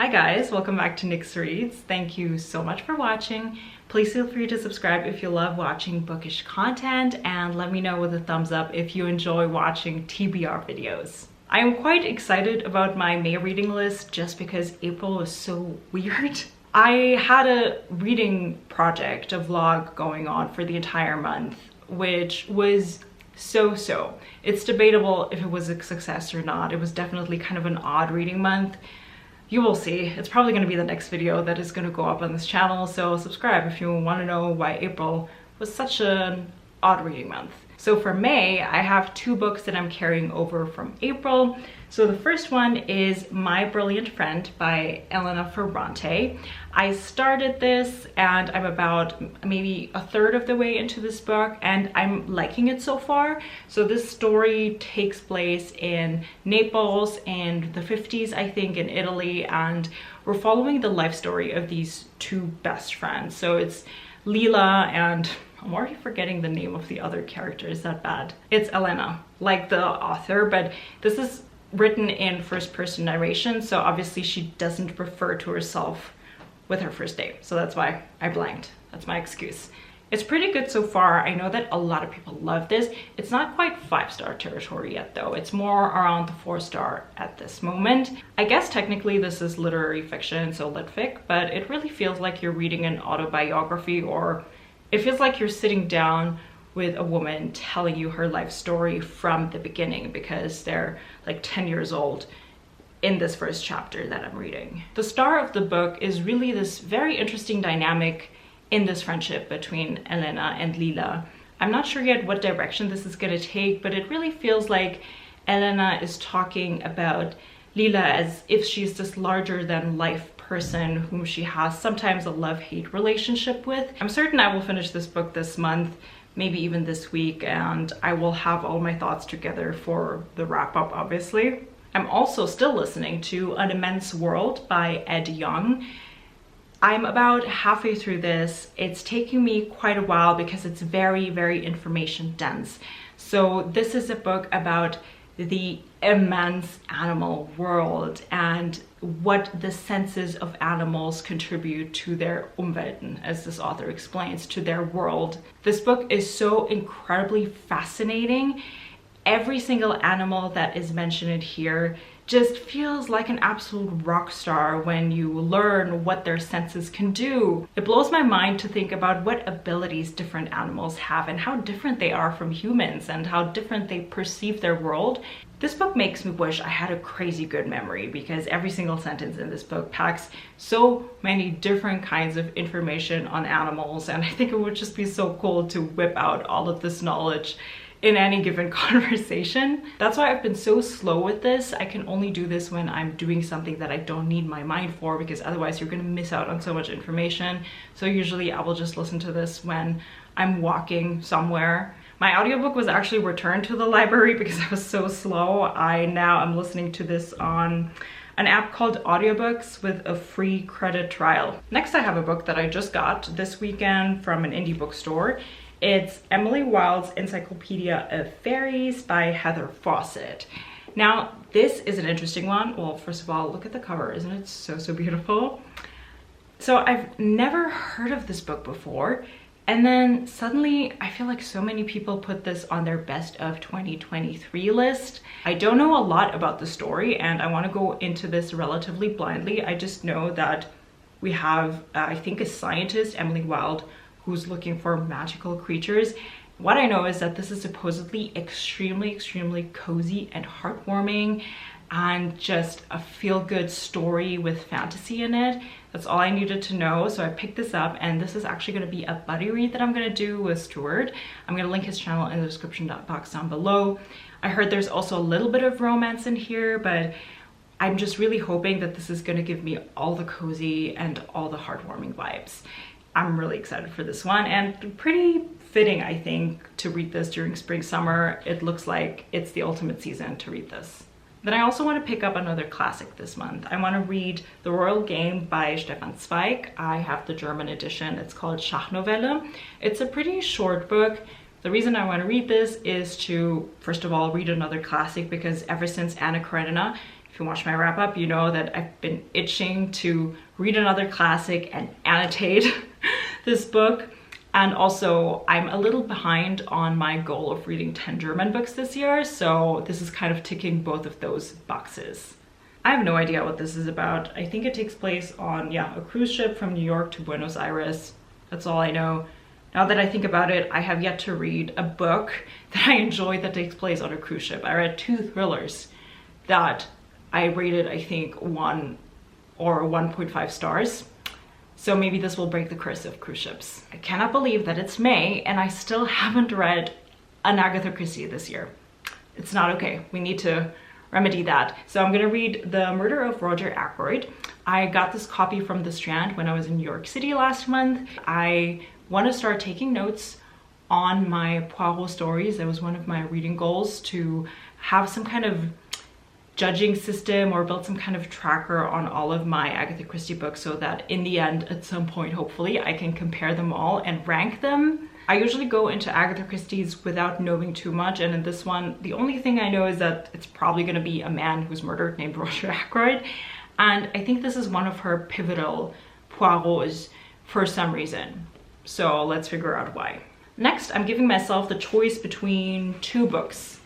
Hi guys, welcome back to Nyx Reads. Thank you so much for watching. Please feel free to subscribe if you love watching bookish content, and let me know with a thumbs up if you enjoy watching TBR videos. I am quite excited about my May reading list just because April was so weird. I had a reading project, a vlog going on for the entire month, which was so. It's debatable if it was a success or not. It was definitely kind of an odd reading month. You will see. It's probably going to be the next video that is going to go up on this channel, so subscribe if you want to know why April was such an odd reading month. So for May, I have two books that I'm carrying over from April. So the first one is My Brilliant Friend by Elena Ferrante. I started this and I'm about maybe a third of the way into this book and I'm liking it so far. So this story takes place in Naples in the 50s, I think, in Italy, and we're following the life story of these two best friends. So it's Lila and I'm already forgetting the name of the other character. Is that bad? It's Elena, like the author, but this is written in first-person narration, so obviously she doesn't refer to herself with her first name. So that's why I blanked. That's my excuse. It's pretty good so far. I know that a lot of people love this. It's not quite 5-star territory yet though. It's more around the 4-star at this moment. I guess technically this is literary fiction, so lit fic, but it really feels like you're reading an autobiography, or it feels like you're sitting down with a woman telling you her life story from the beginning, because they're like 10 years old in this first chapter that I'm reading. The star of the book is really this very interesting dynamic in this friendship between Elena and Lila. I'm not sure yet what direction this is going to take, but it really feels like Elena is talking about Lila as if she's this larger than life person whom she has sometimes a love-hate relationship with. I'm certain I will finish this book this month, maybe even this week, and I will have all my thoughts together for the wrap-up, obviously. I'm also still listening to An Immense World by Yong. I'm about halfway through this. It's taking me quite a while because it's very information dense. So this is a book about the immense animal world and what the senses of animals contribute to their Umwelten, as this author explains, to their world. This book is so incredibly fascinating. Every single animal that is mentioned here just feels like an absolute rock star when you learn what their senses can do. It blows my mind to think about what abilities different animals have and how different they are from humans and how different they perceive their world. This book makes me wish I had a crazy good memory, because every single sentence in this book packs so many different kinds of information on animals, and I think it would just be so cool to whip out all of this knowledge in any given conversation. That's why I've been so slow with this. I can only do this when I'm doing something that I don't need my mind for, because otherwise you're gonna miss out on so much information. So usually I will just listen to this when I'm walking somewhere. My audiobook was actually returned to the library because I was so slow. Now I'm listening to this on an app called Audiobooks with a free credit trial. Next, I have a book that I just got this weekend from an indie bookstore. It's Emily Wilde's Encyclopedia of Fairies by Heather Fawcett. Now, this is an interesting one. Well, first of all, look at the cover. Isn't it so beautiful? So I've never heard of this book before. And then suddenly I feel like so many people put this on their best of 2023 list. I don't know a lot about the story and I want to go into this relatively blindly. I just know that we have, I think, a scientist, Emily Wilde, who's looking for magical creatures. What I know is that this is supposedly extremely cozy and heartwarming and just a feel-good story with fantasy in it. That's all I needed to know, so I picked this up, and this is actually going to be a buddy read that I'm going to do with Stuart. I'm going to link his channel in the description box down below. I heard there's also a little bit of romance in here, but I'm just really hoping that this is going to give me all the cozy and all the heartwarming vibes. I'm really excited for this one, and pretty fitting, I think, to read this during spring summer. It looks like it's the ultimate season to read this. Then I also want to pick up another classic this month. I want to read The Royal Game by Stefan Zweig. I have the German edition. It's called Schachnovelle. It's a pretty short book. The reason I want to read this is to, first of all, read another classic, because ever since Anna Karenina If you watch my wrap up, you know that I've been itching to read another classic and annotate this book. And also I'm a little behind on my goal of reading 10 German books this year, so this is kind of ticking both of those boxes. I have no idea what this is about. I think it takes place on, a cruise ship from New York to Buenos Aires. That's all I know. Now that I think about it, I have yet to read a book that I enjoyed that takes place on a cruise ship. I read 2 thrillers that I rated, I think, 1 or 1.5 stars. So maybe this will break the curse of cruise ships. I cannot believe that it's May and I still haven't read an Agatha Christie this year. It's not okay. We need to remedy that. So I'm gonna read The Murder of Roger Ackroyd. I got this copy from the Strand when I was in New York City last month. I want to start taking notes on my Poirot stories. That was one of my reading goals, to have some kind of judging system or build some kind of tracker on all of my Agatha Christie books, so that in the end, at some point, hopefully, I can compare them all and rank them. I usually go into Agatha Christie's without knowing too much, and in this one, the only thing I know is that it's probably going to be a man who's murdered named Roger Ackroyd, and I think this is one of her pivotal Poirots for some reason. So let's figure out why. Next, I'm giving myself the choice between 2 books.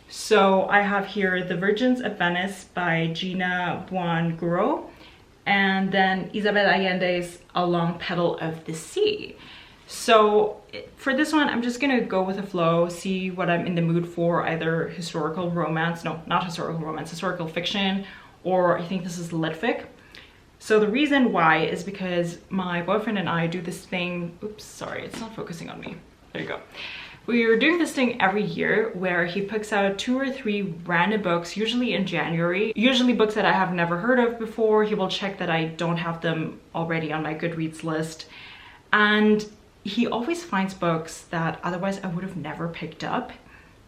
So I have here The Virgins of Venice by Gina Buonaguro, and then Isabel Allende's Along Petal of the Sea. So for this one, I'm just gonna go with the flow, see what I'm in the mood for, either historical romance, no, not historical romance, historical fiction, or I think this is lit fic. So the reason why is because my boyfriend and I do this thing, oops, sorry, it's not focusing on me. There you go. We're doing this thing every year where he picks out 2 or 3 random books, usually in January, usually books that I have never heard of before. He will check that I don't have them already on my Goodreads list. And he always finds books that otherwise I would have never picked up.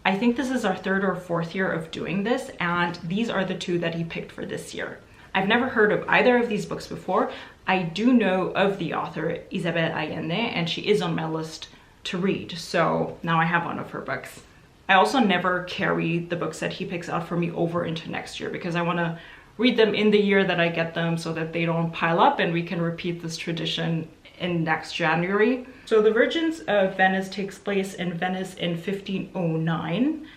I think this is our 3rd or 4th year of doing this, and these are the 2 that he picked for this year. I've never heard of either of these books before. I do know of the author, Isabel Allende, and she is on my list to read, so now I have one of her books. I also never carry the books that he picks out for me over into next year, because I want to read them in the year that I get them so that they don't pile up and we can repeat this tradition in next January. So The Virgins of Venice takes place in Venice in 1509.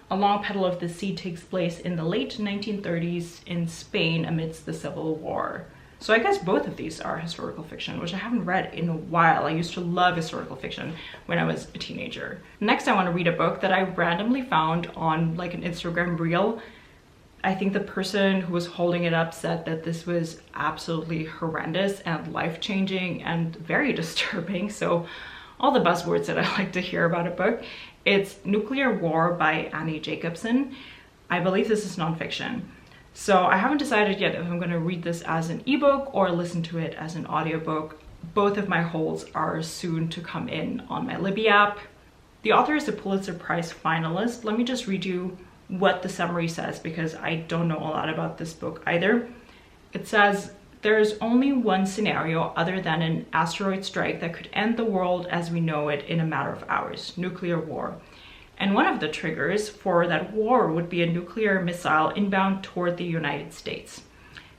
Along Petal of the Sea takes place in the late 1930s in Spain amidst the Civil War. So I guess both of these are historical fiction, which I haven't read in a while. I used to love historical fiction when I was a teenager. Next, I want to read a book that I randomly found on like an Instagram reel. I think the person who was holding it up said that this was absolutely horrendous and life-changing and very disturbing. So all the buzzwords that I like to hear about a book. It's Nuclear War by Annie Jacobsen. I believe this is nonfiction. So I haven't decided yet if I'm going to read this as an ebook or listen to it as an audiobook. Both of my holds are soon to come in on my Libby app. The author is a Pulitzer Prize finalist. Let me just read you what the summary says, because I don't know a lot about this book either. It says, "There's only one scenario other than an asteroid strike that could end the world as we know it in a matter of hours: nuclear war. And one of the triggers for that war would be a nuclear missile inbound toward the United States.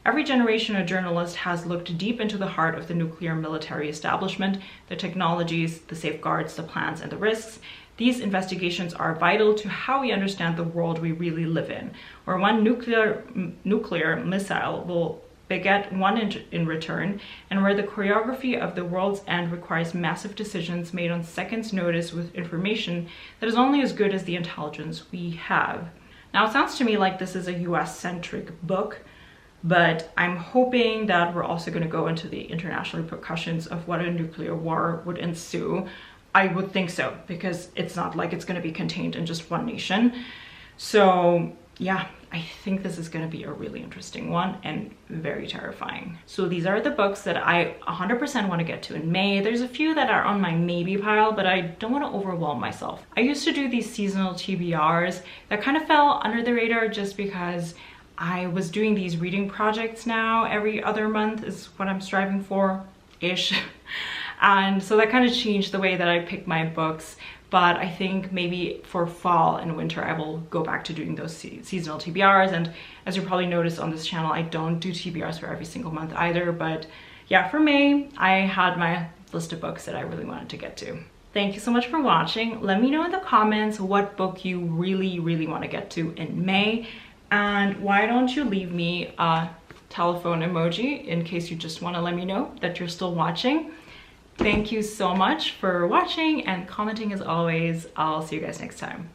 Every generation of journalists has looked deep into the heart of the nuclear military establishment, the technologies, the safeguards, the plans, and the risks. These investigations are vital to how we understand the world we really live in, where one nuclear missile will beget one in return, and where the choreography of the world's end requires massive decisions made on seconds' notice with information that is only as good as the intelligence we have." Now, it sounds to me like this is a US-centric book, but I'm hoping that we're also going to go into the international repercussions of what a nuclear war would ensue. I would think so, because it's not like it's going to be contained in just one nation. So yeah, I think this is going to be a really interesting one and very terrifying. So these are the books that I 100% want to get to in May. There's a few that are on my maybe pile, but I don't want to overwhelm myself. I used to do these seasonal TBRs that kind of fell under the radar just because I was doing these reading projects now every other month is what I'm striving for-ish. And so that kind of changed the way that I pick my books. but I think maybe for fall and winter I will go back to doing those seasonal TBRs. And as you probably noticed on this channel, I don't do TBRs for every single month either, but yeah, for May I had my list of books that I really wanted to get to. Thank you so much for watching. Let me know in the comments what book you really want to get to in May, and why don't you leave me a telephone emoji in case you just want to let me know that you're still watching. Thank you so much for watching and commenting as always. I'll see you guys next time.